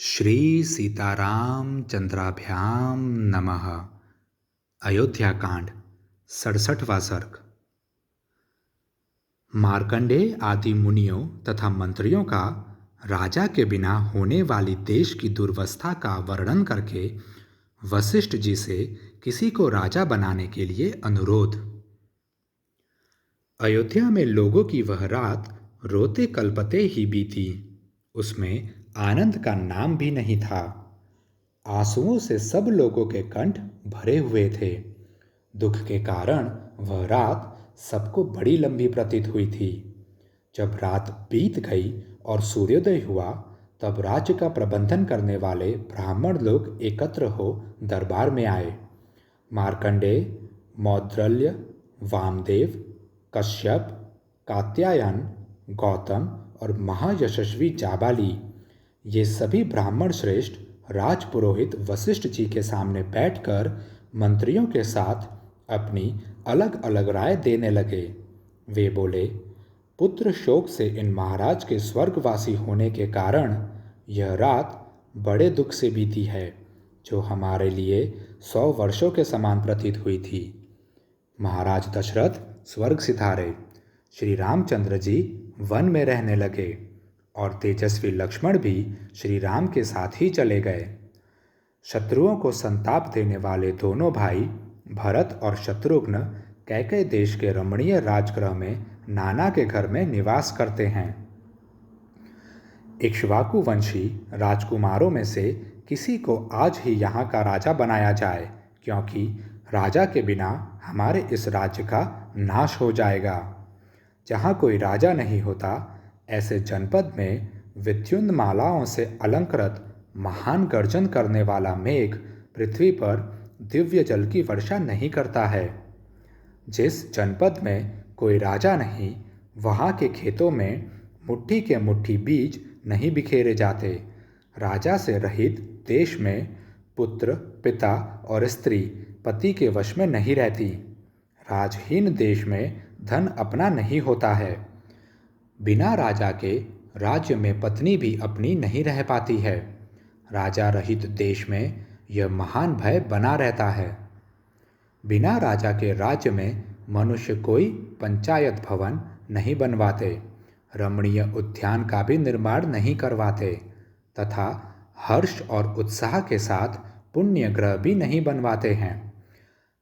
श्री सीताराम चंद्राभ्याम नमः। अयोध्या कांड 67वां सर्ग। मार्कंडेय आदि मुनियों तथा मंत्रियों का राजा के बिना होने वाली देश की दुर्वस्था का वर्णन करके वशिष्ठ जी से किसी को राजा बनाने के लिए अनुरोध। अयोध्या में लोगों की वह रात रोते कलपते ही बीती। उसमें आनंद का नाम भी नहीं था। आंसुओं से सब लोगों के कंठ भरे हुए थे। दुख के कारण वह रात सबको बड़ी लंबी प्रतीत हुई थी। जब रात बीत गई और सूर्योदय हुआ, तब राज्य का प्रबंधन करने वाले ब्राह्मण लोग एकत्र हो दरबार में आए। मार्कंडेय, मौद्गल्य, वामदेव, कश्यप, कात्यायन, गौतम और महायशस्वी जाबाली, ये सभी ब्राह्मण श्रेष्ठ राजपुरोहित वशिष्ठ जी के सामने बैठकर मंत्रियों के साथ अपनी अलग अलग राय देने लगे। वे बोले, पुत्र शोक से इन महाराज के स्वर्गवासी होने के कारण यह रात बड़े दुख से बीती है, जो हमारे लिए 100 वर्षों के समान प्रतीत हुई थी। महाराज दशरथ स्वर्ग सिधारे, श्री रामचंद्र जी वन में रहने लगे और तेजस्वी लक्ष्मण भी श्री राम के साथ ही चले गए। शत्रुओं को संताप देने वाले दोनों भाई भरत और शत्रुघ्न कैकय देश के रमणीय राजगृह में नाना के घर में निवास करते हैं। इक्ष्वाकु वंशी राजकुमारों में से किसी को आज ही यहाँ का राजा बनाया जाए, क्योंकि राजा के बिना हमारे इस राज्य का नाश हो जाएगा। जहाँ कोई राजा नहीं होता, ऐसे जनपद में विद्युन्मालाओं से अलंकृत महान गर्जन करने वाला मेघ पृथ्वी पर दिव्य जल की वर्षा नहीं करता है। जिस जनपद में कोई राजा नहीं, वहाँ के खेतों में मुट्ठी के मुट्ठी बीज नहीं बिखेरे जाते। राजा से रहित देश में पुत्र, पिता और स्त्री पति के वश में नहीं रहती। राजहीन देश में धन अपना नहीं होता है। बिना राजा के राज्य में पत्नी भी अपनी नहीं रह पाती है। राजा रहित देश में यह महान भय बना रहता है। बिना राजा के राज्य में मनुष्य कोई पंचायत भवन नहीं बनवाते, रमणीय उद्यान का भी निर्माण नहीं करवाते तथा हर्ष और उत्साह के साथ पुण्य ग्रह भी नहीं बनवाते हैं।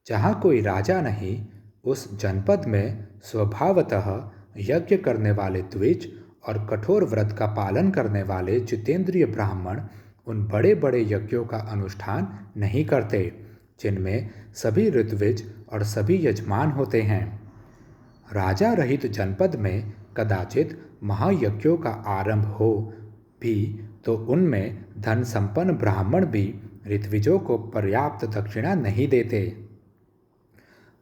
जहाँ कोई राजा नहीं, उस जनपद में स्वभावतः यज्ञ करने वाले द्विज और कठोर व्रत का पालन करने वाले जितेंद्रिय ब्राह्मण उन बड़े बड़े यज्ञों का अनुष्ठान नहीं करते, जिनमें सभी ऋत्विज और सभी यजमान होते हैं। राजा रहित जनपद में कदाचित महायज्ञों का आरंभ हो भी तो उनमें धन संपन्न ब्राह्मण भी ऋत्विजों को पर्याप्त दक्षिणा नहीं देते।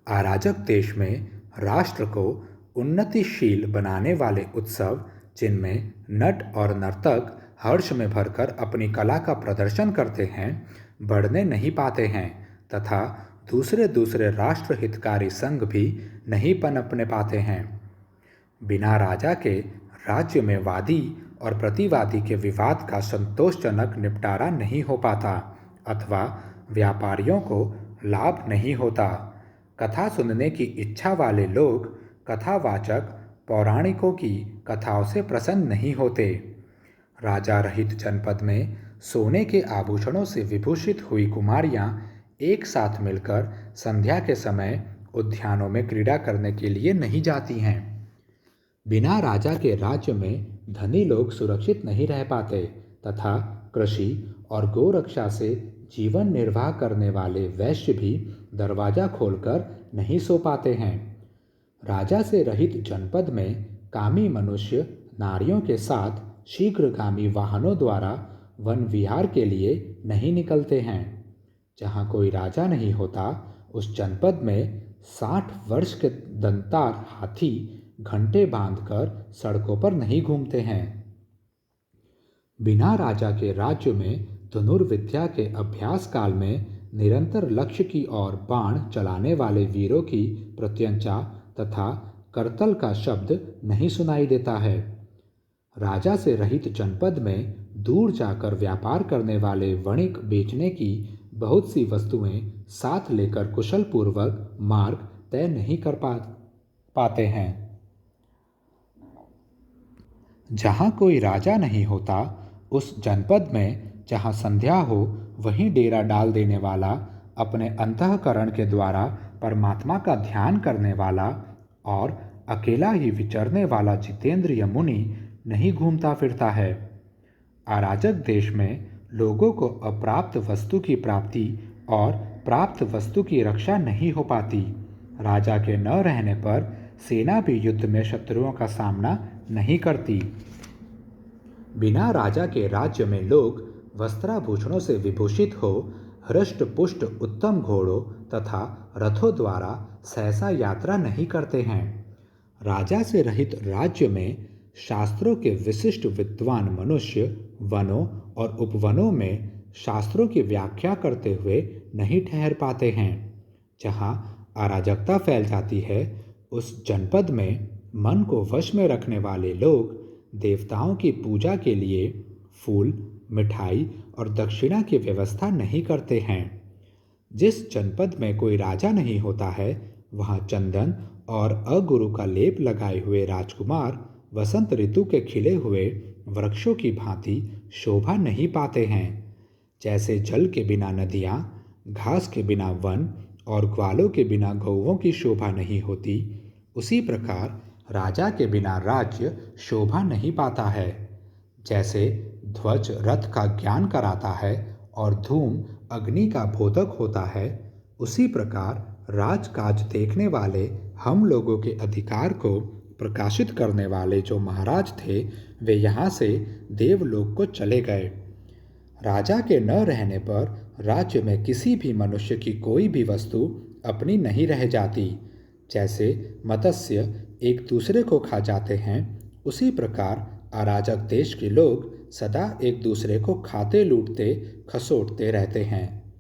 अराजक देश में राष्ट्र को उन्नतिशील बनाने वाले उत्सव, जिनमें नट और नर्तक हर्ष में भरकर अपनी कला का प्रदर्शन करते हैं, बढ़ने नहीं पाते हैं तथा दूसरे दूसरे राष्ट्र हितकारी संघ भी नहीं पनपने पाते हैं। बिना राजा के राज्य में वादी और प्रतिवादी के विवाद का संतोषजनक निपटारा नहीं हो पाता अथवा व्यापारियों को लाभ नहीं होता। कथा सुनने की इच्छा वाले लोग कथावाचक पौराणिकों की कथाओं से प्रसन्न नहीं होते। राजा रहित जनपद में सोने के आभूषणों से विभूषित हुई कुमारियां एक साथ मिलकर संध्या के समय उद्यानों में क्रीड़ा करने के लिए नहीं जाती हैं। बिना राजा के राज्य में धनी लोग सुरक्षित नहीं रह पाते तथा कृषि और गोरक्षा से जीवन निर्वाह करने वाले वैश्य भी दरवाजा खोलकर नहीं सो पाते हैं। राजा से रहित जनपद में कामी मनुष्य नारियों के साथ शीघ्रगामी वाहनों द्वारा वन विहार के लिए नहीं निकलते हैं। जहाँ कोई राजा नहीं होता, उस जनपद में 60 वर्ष के दंतार हाथी घंटे बांधकर सड़कों पर नहीं घूमते हैं। बिना राजा के राज्य में धनुर्विद्या के अभ्यास काल में निरंतर लक्ष्य की ओर बाण चलाने वाले वीरों की प्रत्यंचा तथा करतल का शब्द नहीं सुनाई देता है। राजा से रहित जनपद में दूर जाकर व्यापार करने वाले वणिक बेचने की बहुत सी वस्तुएं साथ लेकर कुशल पूर्वक मार्ग तय नहीं कर पाते हैं। जहाँ कोई राजा नहीं होता, उस जनपद में जहाँ संध्या हो वहीं डेरा डाल देने वाला, अपने अंतःकरण के द्वारा परमात्मा का ध्यान करने वाला और अकेला ही विचरने वाला जितेंद्रिय मुनि नहीं घूमता फिरता है। अराजक देश में लोगों को अप्राप्त वस्तु की प्राप्ति और प्राप्त वस्तु की रक्षा नहीं हो पाती। राजा के न रहने पर सेना भी युद्ध में शत्रुओं का सामना नहीं करती। बिना राजा के राज्य में लोग वस्त्राभूषणों से विभूषित हो हृष्ट पुष्ट उत्तम घोड़ों तथा रथों द्वारा सहसा यात्रा नहीं करते हैं। राजा से रहित राज्य में शास्त्रों के विशिष्ट विद्वान मनुष्य वनों और उपवनों में शास्त्रों की व्याख्या करते हुए नहीं ठहर पाते हैं। जहाँ अराजकता फैल जाती है, उस जनपद में मन को वश में रखने वाले लोग देवताओं की पूजा के लिए फूल, मिठाई और दक्षिणा की व्यवस्था नहीं करते हैं। जिस जनपद में कोई राजा नहीं होता है, वहाँ चंदन और अगुरु का लेप लगाए हुए राजकुमार वसंत ऋतु के खिले हुए वृक्षों की भांति शोभा नहीं पाते हैं। जैसे जल के बिना नदियाँ, घास के बिना वन और ग्वालों के बिना गौओं की शोभा नहीं होती, उसी प्रकार राजा के बिना राज्य शोभा नहीं पाता है। जैसे ध्वज रथ का ज्ञान कराता है और धूम अग्नि का बोधक होता है, उसी प्रकार राजकाज देखने वाले हम लोगों के अधिकार को प्रकाशित करने वाले जो महाराज थे, वे यहाँ से देवलोक को चले गए। राजा के न रहने पर राज्य में किसी भी मनुष्य की कोई भी वस्तु अपनी नहीं रह जाती। जैसे मत्स्य एक दूसरे को खा जाते हैं, उसी प्रकार अराजक देश के लोग सदा एक दूसरे को खाते लूटते खसोटते रहते हैं।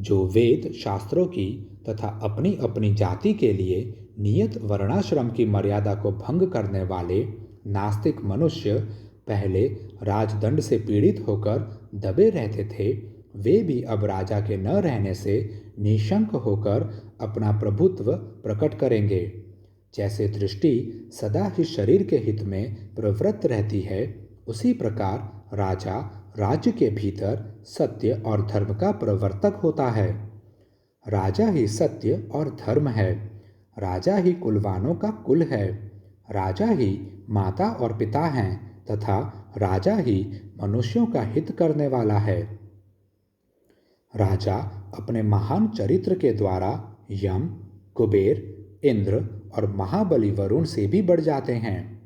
जो वेद शास्त्रों की तथा अपनी अपनी जाति के लिए नियत वर्णाश्रम की मर्यादा को भंग करने वाले नास्तिक मनुष्य पहले राजदंड से पीड़ित होकर दबे रहते थे, वे भी अब राजा के न रहने से निशंक होकर अपना प्रभुत्व प्रकट करेंगे। जैसे दृष्टि सदा ही शरीर के हित में प्रवृत्त रहती है, उसी प्रकार राजा राज्य के भीतर सत्य और धर्म का प्रवर्तक होता है। राजा ही सत्य और धर्म है। राजा ही कुलवानों का कुल है। राजा ही माता और पिता हैं तथा राजा ही मनुष्यों का हित करने वाला है। राजा अपने महान चरित्र के द्वारा यम, कुबेर, इंद्र और महाबली वरुण से भी बढ़ जाते हैं।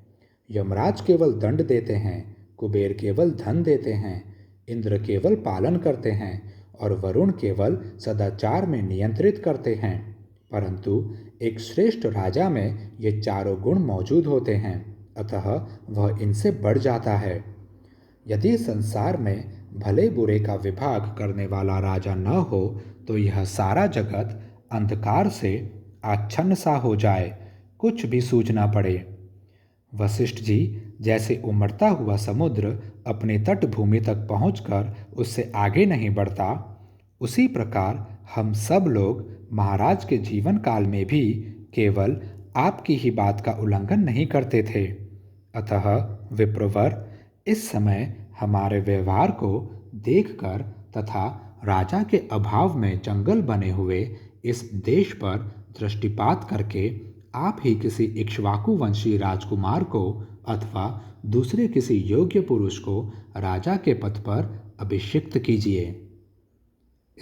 यमराज केवल दंड देते हैं, कुबेर केवल धन देते हैं, इंद्र केवल पालन करते हैं और वरुण केवल सदाचार में नियंत्रित करते हैं। परंतु एक श्रेष्ठ राजा में ये चारों गुण मौजूद होते हैं, अतः वह इनसे बढ़ जाता है। यदि संसार में भले बुरे का विभाग करने वाला राजा न हो, तो यह सारा जगत अंधकार से आच्छन्न सा हो जाए, कुछ भी सूझना पड़े। वशिष्ठ जी जैसे उमड़ता हुआ समुद्र अपने तटभूमि तक पहुंचकर उससे आगे नहीं बढ़ता, उसी प्रकार हम सब लोग महाराज के जीवन काल में भी केवल आपकी ही बात का उल्लंघन नहीं करते थे। अतः विप्रवर, इस समय हमारे व्यवहार को देखकर तथा राजा के अभाव में जंगल बने हुए इस देश पर दृष्टिपात करके आप ही किसी इक्ष्वाकु वंशी राजकुमार को अथवा दूसरे किसी योग्य पुरुष को राजा के पद पर अभिषिक्त कीजिए।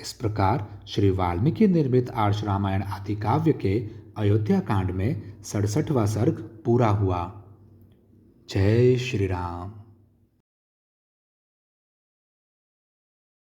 इस प्रकार श्री वाल्मीकि निर्मित आर्ष रामायण आदि काव्य के अयोध्या कांड में 67वां सर्ग पूरा हुआ। जय श्री राम।